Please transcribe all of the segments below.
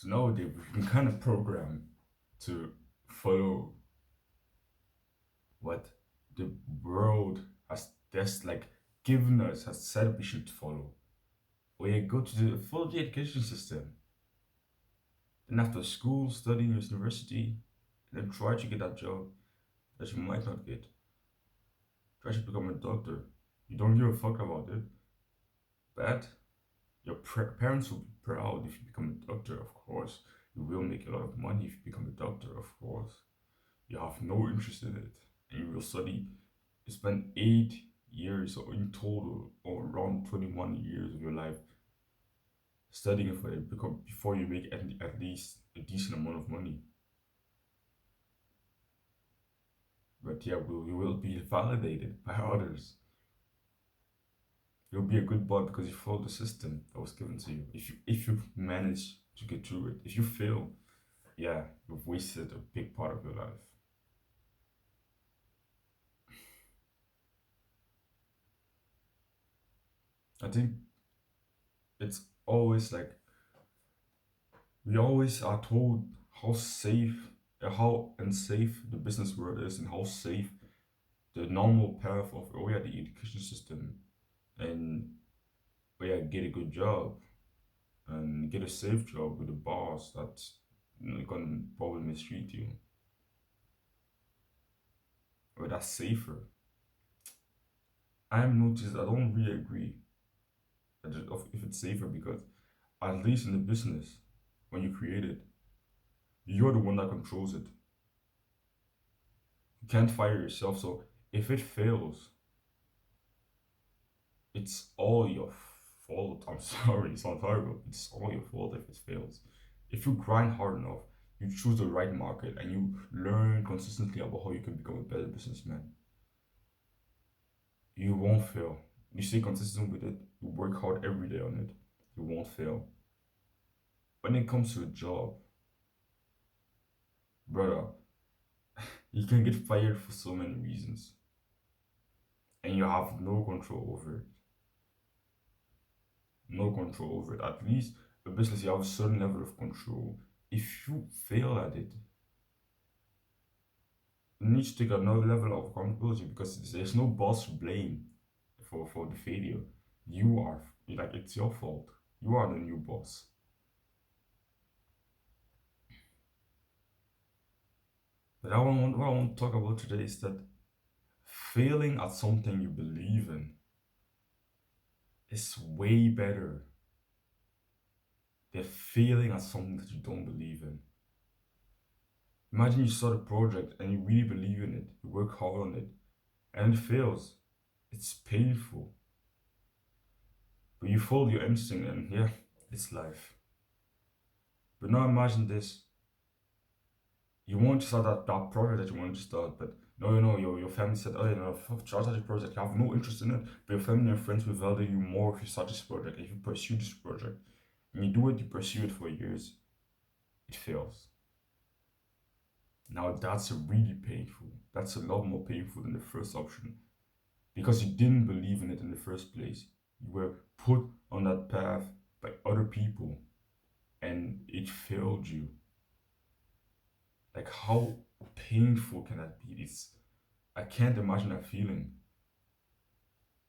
So nowadays we've been kind of programmed to follow what the world has just like given us, has said we should follow. We go to follow the education system. Then after school, study in university, then try to get that job that you might not get. Try to become a doctor. You don't give a fuck about it. But your parents will be proud if you become a doctor, of course. You will make a lot of money if you become a doctor, of course. You have no interest in it. And you will study, you spend 8 years or in total, or around 21 years of your life studying for it because before you make at least a decent amount of money. But yeah, you will be validated by others. You'll be a good boy because you followed the system that was given to you. If you manage to get through it, if you fail, yeah, you've wasted a big part of your life. I think it's always like we always are told how safe, how unsafe the business world is, and how safe the normal path of oh yeah the education system, and oh yeah get a good job and get a safe job with a boss that's gonna probably mistreat you, or that's safer. I've noticed I don't really agree if it's safer because at least in the business, when you create it, you're the one that controls it. You can't fire yourself. So if it fails, it's all your fault. I'm sorry, it sounds horrible. It's all your fault if it fails. If you grind hard enough, you choose the right market, and you learn consistently about how you can become a better businessman, you won't fail. You stay consistent with it, you work hard every day on it, you won't fail. When it comes to a job, brother, you can get fired for so many reasons, and you have no control over it. No control over it. At least a business, you have a certain level of control. If you fail at it, you need to take another level of accountability because there's no boss to blame for the failure. You are, like, it's your fault. You are the new boss. But what I want to talk about today is that failing at something you believe in is way better than failing at something that you don't believe in. Imagine you start a project and you really believe in it, you work hard on it, and it fails. It's painful. But you follow your instinct and yeah, it's life. But now imagine this. You want to start that project that you want to start, but no, your family said, oh, start such a project. You have no interest in it, but your family and friends will value you more if you start this project, if you pursue this project. And you do it, you pursue it for years, it fails. Now that's really painful. That's a lot more painful than the first option because you didn't believe in it in the first place. You were put on that path by other people and it failed you. Like, how painful can that be? I can't imagine that feeling.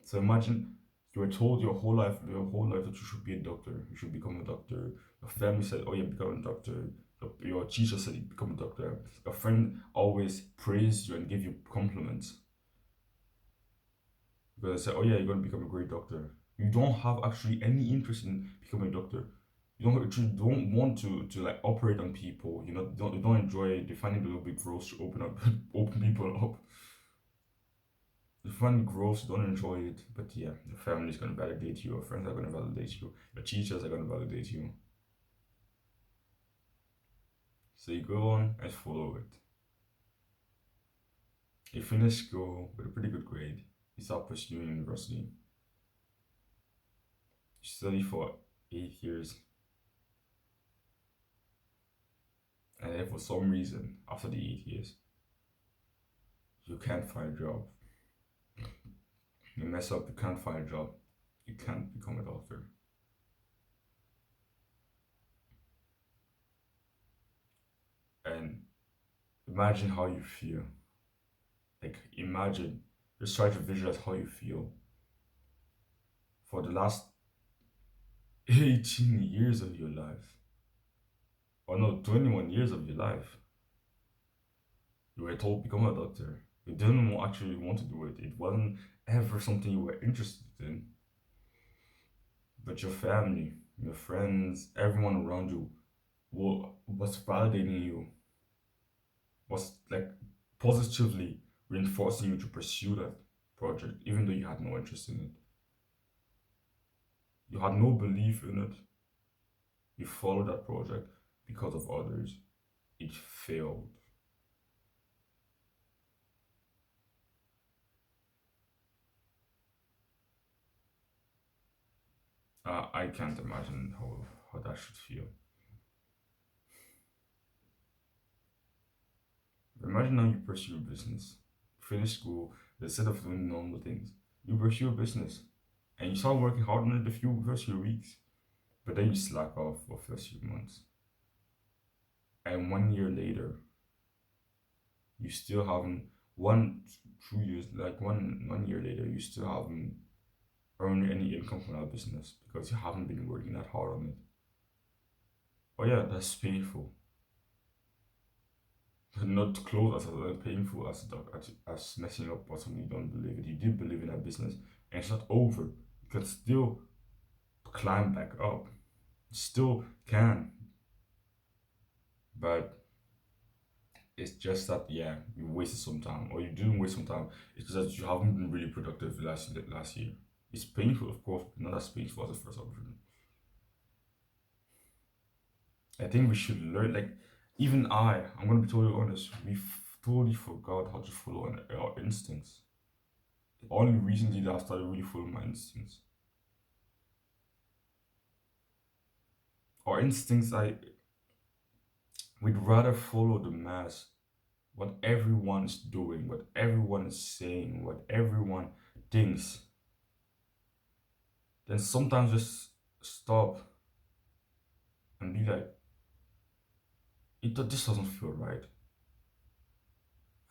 So imagine you were told your whole life that you should be a doctor, you should become a doctor. Your family said, oh yeah, become a doctor. Your teacher said you become a doctor. Your friend always praised you and gave you compliments because they said, oh yeah, you're gonna become a great doctor. You don't have actually any interest in becoming a doctor. You don't want to like operate on people. You don't enjoy it. You find it a little bit gross to open up open people up. You find it gross, you don't enjoy it. But yeah, your family is gonna validate you, your friends are gonna validate you, your teachers are gonna validate you. So you go on and follow it. You finish school with a pretty good grade. You start pursuing university. You study for 8 years, and then for some reason, after the 8 years, you can't find a job. You mess up, you can't find a job. You can't become a doctor. Imagine how you feel. Like, imagine, just try to visualize how you feel for the last 18 years of your life, or no, 21 years of your life. You were told become a doctor. You didn't actually want to do it. It wasn't ever something you were interested in. But your family, your friends, everyone around you was validating you, was like positively reinforcing you to pursue that project, even though you had no interest in it. You had no belief in it. You followed that project because of others. It failed. I can't imagine how that should feel. Imagine now you pursue a business, finish school, instead of doing normal things, you pursue a business, and you start working hard on it the first few weeks, but then you slack off for first few months, and 1 year later, you still haven't 2 years like one year later, you still haven't earned any income from that business because you haven't been working that hard on it. Oh yeah, that's painful. Not close as painful as as messing up or something you don't believe it. You did believe in that business, and it's not over. You can still climb back up. You still can, but it's just that yeah, you wasted some time, or you didn't waste some time. It's just that you haven't been really productive last year. It's painful, of course, but not as painful as the first option. I think we should learn. Like even I'm gonna be totally honest. Totally forgot how to follow our instincts. Only recently that I started really following my instincts. Our instincts, we'd rather follow the mass, what everyone's doing, what everyone is saying, what everyone thinks. Then sometimes just stop and be like, this doesn't feel right.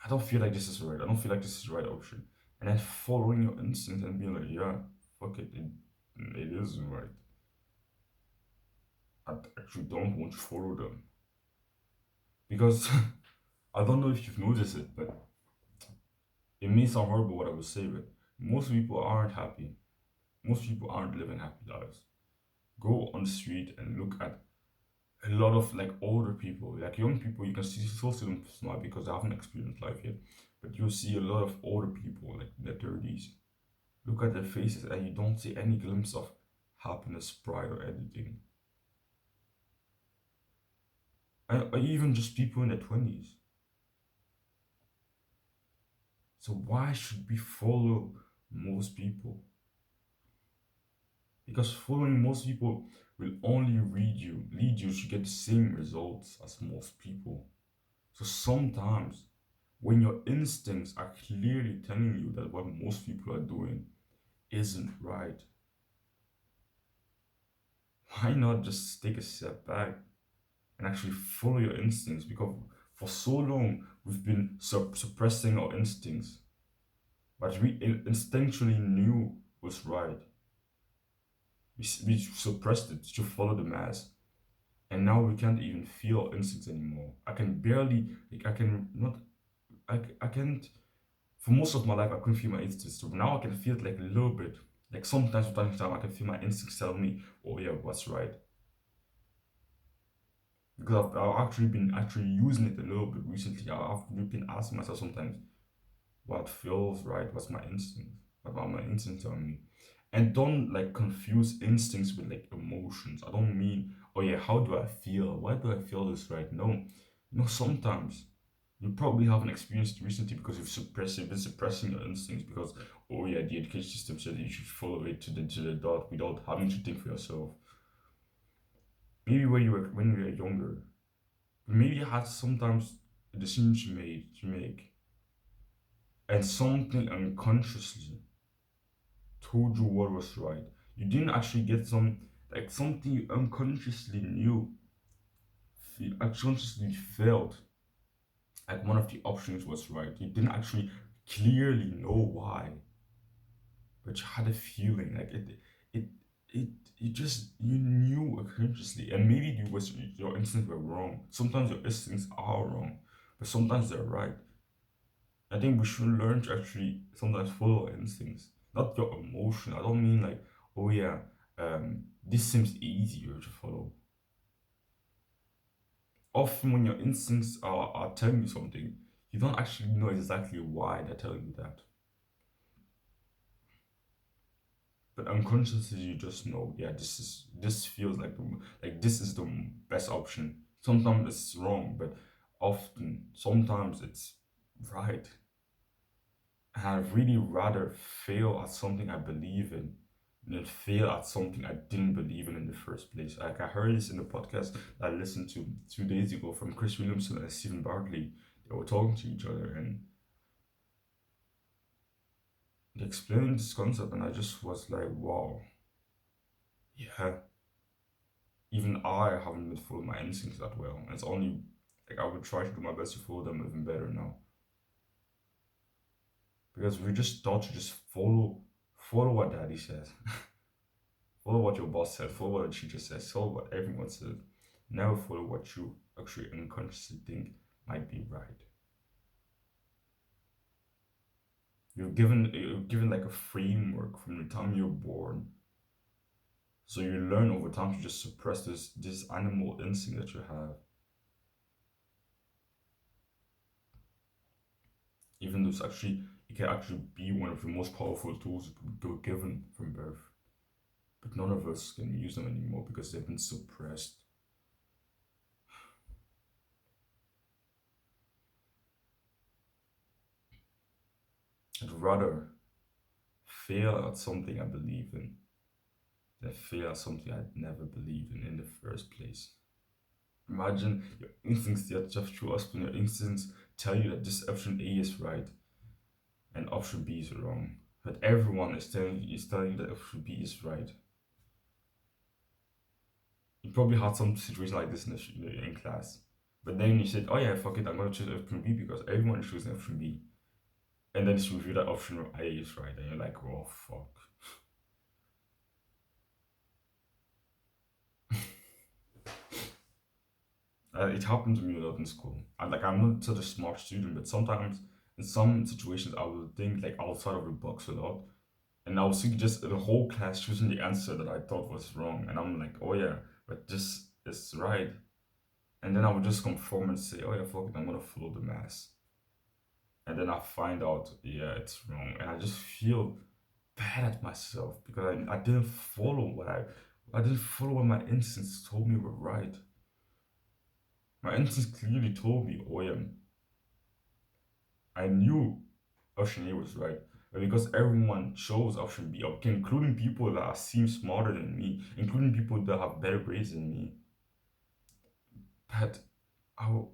I don't feel like this is right. I don't feel like this is the right option. And then following your instincts and being like, yeah, fuck it, it isn't right. I actually don't want to follow them. Because I don't know if you've noticed it, but it may sound horrible what I would say, but most people aren't happy. Most people aren't living happy lives. Go on the street and look at a lot of like older people, like young people. You can still see them smile because they haven't experienced life yet. But you'll see a lot of older people, like in their 30s. Look at their faces and you don't see any glimpse of happiness, pride, or anything. Or even just people in their 20s. So why should we follow most people? Because following most people will only lead you to get the same results as most people. So sometimes when your instincts are clearly telling you that what most people are doing isn't right, why not just take a step back and actually follow your instincts? Because for so long we've been suppressing our instincts, but we instinctually knew was right. We suppressed it to follow the mass, and now we can't even feel instincts anymore. I can barely, like, I can not, I can't. For most of my life, I couldn't feel my instincts. So now I can feel it like a little bit. Like sometimes from time to time, I can feel my instincts tell me, "Oh yeah, what's right?" Because I've actually been using it a little bit recently. I've been asking myself sometimes, what feels right? What's my instinct? What about my instinct telling me? And don't like confuse instincts with like emotions. I don't mean, oh yeah, how do I feel? Why do I feel this right? No, sometimes you probably haven't experienced it recently because you've been suppressing your instincts because oh yeah, the education system said that you should follow it to the dot without having to think for yourself. Maybe when you were younger, maybe you had sometimes a decision to make, and something unconsciously told you what was right. You didn't actually get something you unconsciously knew, you unconsciously felt, like one of the options was right. You didn't actually clearly know why, but you had a feeling like it, it, you knew unconsciously, and maybe your instincts were wrong. Sometimes your instincts are wrong, but sometimes they're right. I think we should learn to actually sometimes follow our instincts, not your emotion. I don't mean like, oh yeah, this seems easier to follow. Often when your instincts are telling you something, you don't actually know exactly why they're telling you that. But unconsciously you just know, yeah, this feels like like this is the best option. Sometimes it's wrong, but often sometimes it's right. And I'd really rather fail at something I believe in than fail at something I didn't believe in the first place. Like I heard this in the podcast that I listened to 2 days ago from Chris Williamson and Stephen Bartley. They were talking to each other and they explained this concept, and I just was like, wow, yeah, even I haven't been following my instincts that well. And it's only like I would try to do my best to follow them even better now. Because we just taught to just follow what daddy says. Follow what your boss said, follow what the teacher says, follow what everyone said. Never follow what you actually unconsciously think might be right. You're given like a framework from the time you're born. So you learn over time to just suppress this animal instinct that you have. Even though it can actually be one of the most powerful tools you're given from birth. But none of us can use them anymore because they've been suppressed. I'd rather fail at something I believe in than fail at something I'd never believed in the first place. Imagine your instincts are just through us when your instincts tell you that this option A is right and option B is wrong. But everyone is telling you that option B is right. You probably had some situation like this in class. But then you said, oh yeah, fuck it, I'm gonna choose option B because everyone is choosing option B. And then it's revealed that option A is right, and you're like, oh fuck. It happened to me a lot in school. I'm not such a smart student, but sometimes in some situations I will think like outside of the box a lot, and I will see just the whole class choosing the answer that I thought was wrong, and I'm like, oh yeah, but this is right. And then I would just conform and say, oh yeah, fuck it, I'm gonna follow the mass. And then I find out, yeah, it's wrong, and I just feel bad at myself because I didn't follow I didn't follow what my instincts told me were right. My instincts clearly told me, oh yeah, I knew option A was right. But because everyone chose option B, okay, including people that seem smarter than me, including people that have better grades than me, but how,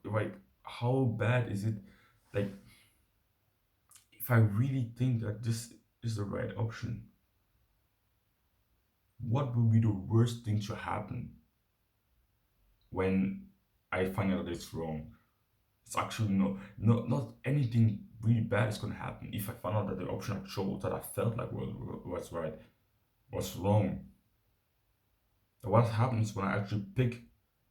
like, how bad is it? Like, if I really think that this is the right option, what will be the worst thing to happen when I find out that it's wrong? It's actually not anything really bad is gonna happen if I find out that the option I chose that I felt like was right was wrong. What happens when I actually pick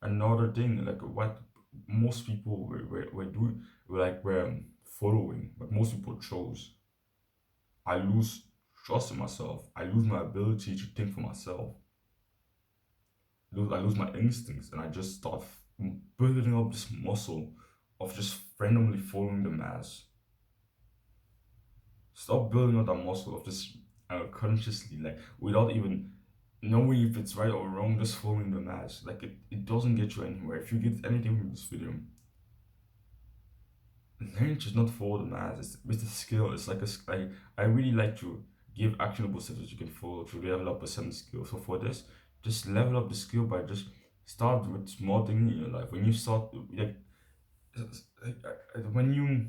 another thing like what most people were doing were following what most people chose? I lose trust in myself. I lose my ability to think for myself. I lose my instincts, and I just start building up this muscle of just randomly following the mass. Stop building up that muscle of just consciously, like without even knowing if it's right or wrong, just following the mass. Like it doesn't get you anywhere. If you get anything from this video, learn to not follow the mass. It's a skill. It's like I really like to give actionable steps that you can follow to level up a certain skill. So for this, just level up the skill by just start with small things in your life. When you start when you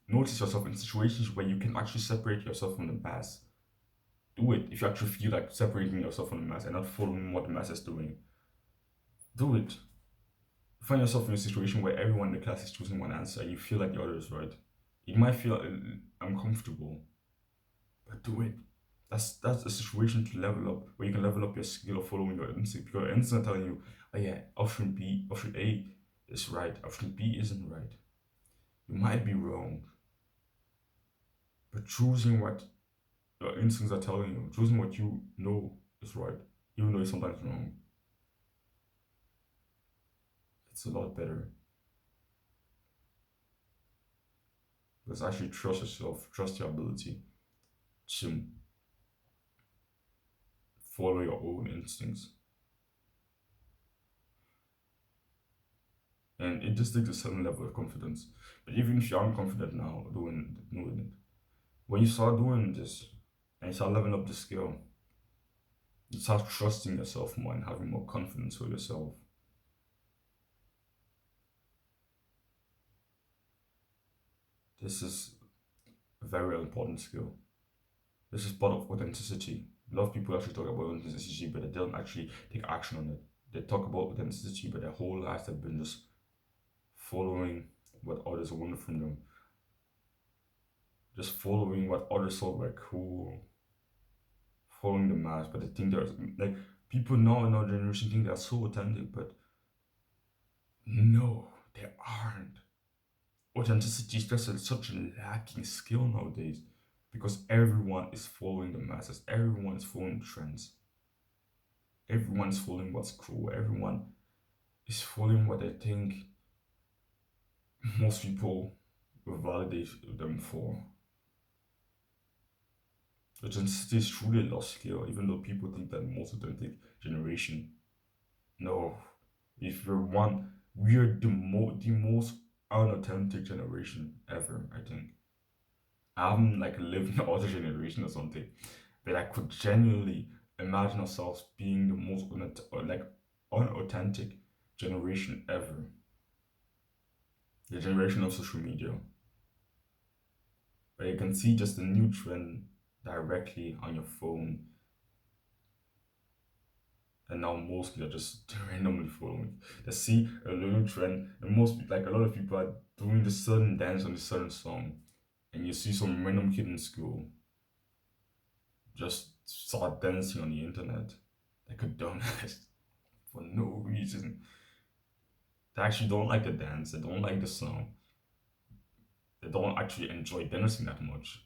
notice yourself in situations where you can actually separate yourself from the mass, do it. If you actually feel like separating yourself from the mass and not following what the mass is doing, do it. find yourself in a situation where everyone in the class is choosing one answer and you feel like the other is right. It might feel uncomfortable, but do it. That's a situation to level up, where you can level up your skill of following your instinct. Because your instinct telling you, oh yeah, option A is right, option B isn't right. You might be wrong, but choosing what your instincts are telling you, choosing what you know is right, even though it's sometimes wrong, it's a lot better. Because actually trust yourself, trust your ability to follow your own instincts. And it just takes a certain level of confidence. But even if you aren't confident now doing it, when you start doing this and you start leveling up the skill, you start trusting yourself more and having more confidence with yourself. This is a very important skill. This is part of authenticity. A lot of people actually talk about authenticity, but they don't actually take action on it. They talk about authenticity, but their whole lives have been just following what others want from them. Just following what others thought were cool, following the mass, but they think they're like people now in our generation think they're so authentic, but no, they aren't. Authenticity is just such a lacking skill nowadays because everyone is following the masses, everyone is following trends, everyone is following what's cool, everyone is following what they think most people will validate them for. Authenticity is truly a lost skill, even though people think that most authentic generation. No, if you're one, we're the most unauthentic generation ever. I think I haven't like lived in another generation or something, but I could genuinely imagine ourselves being the most unauthentic generation ever. The generation of social media, where you can see just a new trend directly on your phone, and now most people are just randomly following. They see a new trend, and most like a lot of people are doing the certain dance on the certain song, and you see some random kid in school just start dancing on the internet like a dumbass for no reason. They actually don't like the dance, they don't like the song, they don't actually enjoy dancing that much,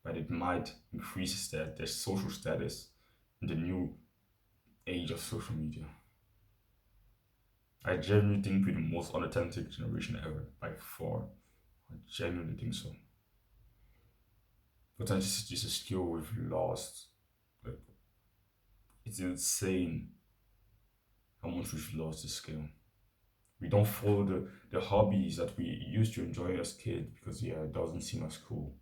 but it might increase their social status in the new age of social media. I genuinely think we're the most unauthentic generation ever, by far. I genuinely think so. Authenticity is a skill we've lost. Like, it's insane how much we've lost this skill. We don't follow the hobbies that we used to enjoy as kids because yeah, it doesn't seem as cool.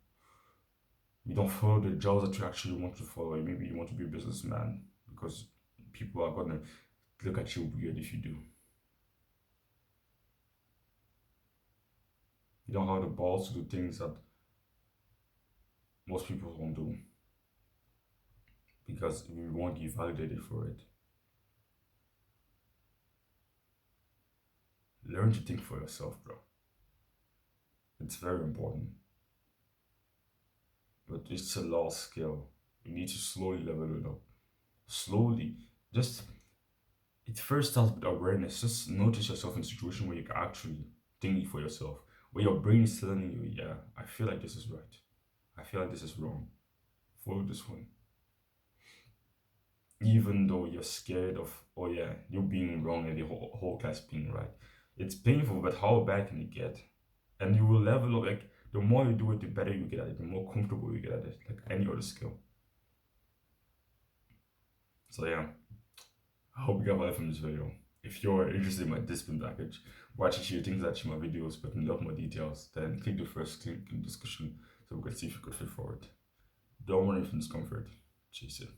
We don't follow the jobs that you actually want to follow. Maybe you want to be a businessman because people are gonna look at you weird if you do. You don't have the balls to do things that most people won't do because we won't get validated for it. Learn to think for yourself, bro. It's very important. But it's a lost skill. You need to slowly level it up. Slowly. Just it first starts with awareness. Just notice yourself in a situation where you can actually think for yourself. Where your brain is telling you, yeah, I feel like this is right. I feel like this is wrong. Follow this one. Even though you're scared of, oh yeah, you being wrong and the whole class being right. It's painful, but how bad can it get? And you will level up, like, the more you do it, the better you get at it, the more comfortable you get at it, like any other skill. So yeah, I hope you got value from this video. If you're interested in my discipline package, watch actually things that my videos, but in a lot more details, then click the first link in the description so we can see if you could fit forward. Don't worry from discomfort. Chase it.